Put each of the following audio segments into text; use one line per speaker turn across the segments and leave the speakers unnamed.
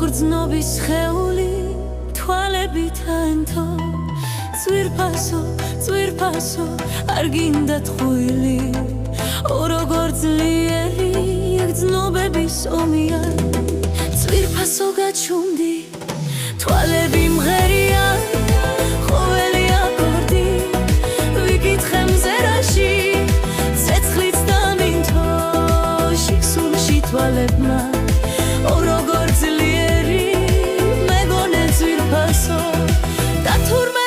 მოგრძნობის ხეული თვალებით ანთო წვირფასო არ გინდა ტყუილი როგორ ძლიერი გრძნობების ომია წვირფასო გაჩუმდი თვალები მღერია ყოველი აკორდი ვიკითხე მზერაში ცეცხლიც დამინთო სულში თვალებმა როგორ ძლიერი მეგონე წვირფასო და თურმე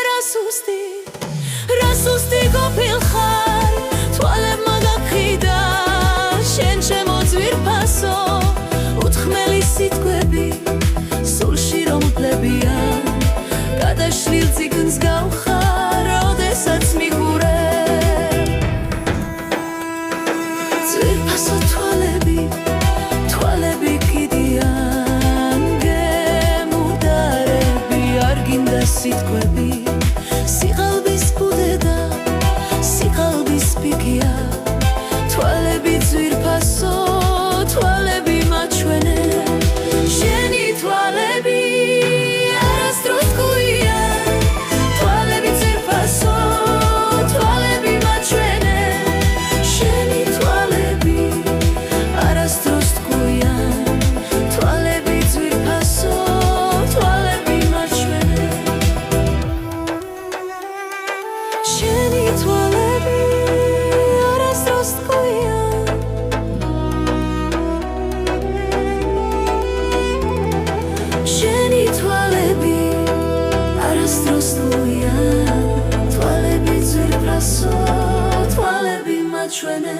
რა სუსტი ყოფილხარ თვალებმა გაფხიდა შენ ჩემო ძვირფასო უთქმელი სიტყვები სულში რომ ვფლებია გადაშლილ წიგნს გავხარ როდესაც მიყურებ ძვირფასო თვალები კიდიან გემუდარები არ გინდა სიტყვები სიყალბის ბუდე სიყალბის პიკია თვალები ძვირფასო თვალები მაჩვენე შენი თვალები არასდროს ტყუია თვალები ძვირფასო თვალები მაჩვენე შენი თვალები არასდროს ტყუია თვალები ძვირფასო თვალები მაჩვენე შენი თვალები არასდროს ტყუია შენი თვალები არასდროს ტყუია თვალები ძვირფასო თვალები მაჩვენე